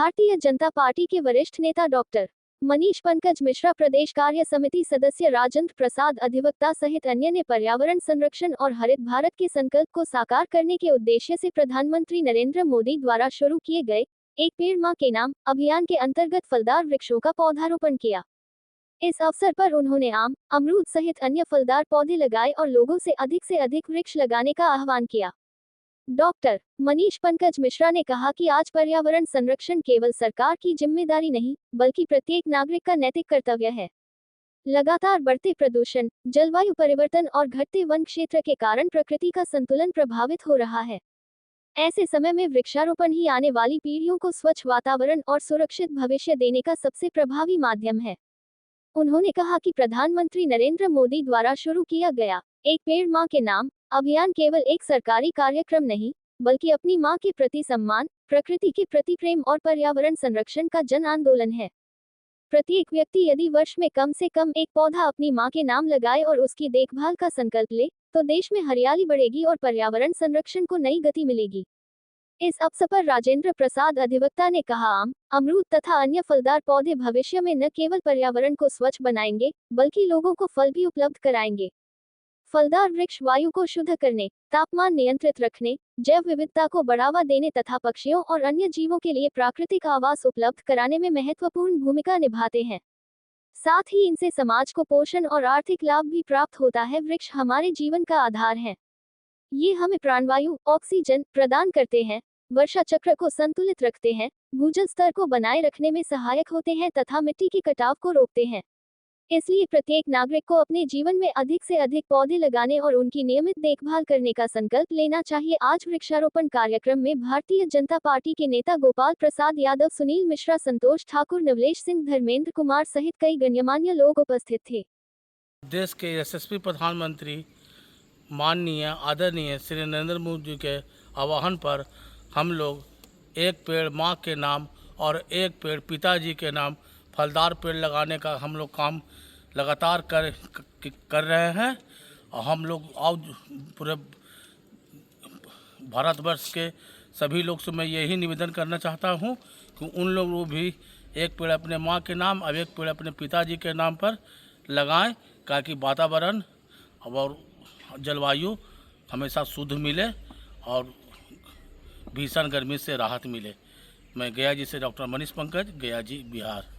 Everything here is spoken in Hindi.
भारतीय जनता पार्टी के वरिष्ठ नेता डॉक्टर मनीष पंकज मिश्रा, प्रदेश कार्य समिति सदस्य राजेंद्र प्रसाद अधिवक्ता सहित अन्य ने पर्यावरण संरक्षण और हरित भारत के संकल्प को साकार करने के उद्देश्य से प्रधानमंत्री नरेंद्र मोदी द्वारा शुरू किए गए एक पेड़ मां के नाम अभियान के अंतर्गत फलदार वृक्षों का पौधारोपण किया। इस अवसर पर उन्होंने आम, अमरूद सहित अन्य फलदार पौधे लगाए और लोगों से अधिक वृक्ष लगाने का आह्वान किया। डॉक्टर मनीष पंकज मिश्रा ने कहा कि आज पर्यावरण संरक्षण केवल सरकार की जिम्मेदारी नहीं, बल्कि प्रत्येक नागरिक का नैतिक कर्तव्य है। लगातार बढ़ते प्रदूषण, जलवायु परिवर्तन और घटते वन क्षेत्र के कारण प्रकृति का संतुलन प्रभावित हो रहा है। ऐसे समय में वृक्षारोपण ही आने वाली पीढ़ियों को स्वच्छ वातावरण और सुरक्षित भविष्य देने का सबसे प्रभावी माध्यम है। उन्होंने कहा कि प्रधानमंत्री नरेंद्र मोदी द्वारा शुरू किया गया एक पेड़ मां के नाम अभियान केवल एक सरकारी कार्यक्रम नहीं, बल्कि अपनी मां के प्रति सम्मान, प्रकृति के प्रति प्रेम और पर्यावरण संरक्षण का जन आंदोलन है। प्रत्येक व्यक्ति यदि वर्ष में कम से कम एक पौधा अपनी मां के नाम लगाए और उसकी देखभाल का संकल्प ले, तो देश में हरियाली बढ़ेगी और पर्यावरण संरक्षण को नई गति मिलेगी। इस अवसर पर राजेंद्र प्रसाद अधिवक्ता ने कहा, आम, अमरूद तथा अन्य फलदार पौधे भविष्य में न केवल पर्यावरण को स्वच्छ बनाएंगे, बल्कि लोगों को फल भी उपलब्ध कराएंगे। फलदार वृक्ष वायु को शुद्ध करने, तापमान नियंत्रित रखने, जैव विविधता को बढ़ावा देने तथा पक्षियों और अन्य जीवों के लिए प्राकृतिक आवास उपलब्ध कराने में महत्वपूर्ण भूमिका निभाते हैं। साथ ही इनसे समाज को पोषण और आर्थिक लाभ भी प्राप्त होता है। वृक्ष हमारे जीवन का आधार है। ये हमें प्राणवायु, ऑक्सीजन प्रदान करते हैं, वर्षा चक्र को संतुलित रखते हैं, भूजल स्तर को बनाए रखने में सहायक होते हैं तथा मिट्टी के कटाव को रोकते हैं। इसलिए प्रत्येक नागरिक को अपने जीवन में अधिक से अधिक पौधे लगाने और उनकी नियमित देखभाल करने का संकल्प लेना चाहिए। आज वृक्षारोपण कार्यक्रम में भारतीय जनता पार्टी के नेता गोपाल प्रसाद यादव, सुनील मिश्रा, संतोष ठाकुर, नवलेश सिंह, धर्मेंद्र कुमार सहित कई गण्यमान्य लोग उपस्थित थे। देश के यशस्वी प्रधानमंत्री माननीय आदरणीय श्री नरेंद्र मोदी के आह्वान पर हम लोग एक पेड़ माँ के नाम और एक पेड़ पिताजी के नाम फलदार पेड़ लगाने का हम लोग काम लगातार कर रहे हैं। और हम लोग और पूरे भारतवर्ष के सभी लोग से मैं यही निवेदन करना चाहता हूँ कि उन लोग भी एक पेड़ अपने माँ के नाम और एक पेड़ अपने पिताजी के नाम पर लगाएं, ताकि वातावरण और जलवायु हमेशा शुद्ध मिले और भीषण गर्मी से राहत मिले। मैं गया जी से डॉक्टर मनीष पंकज, गया जी, बिहार।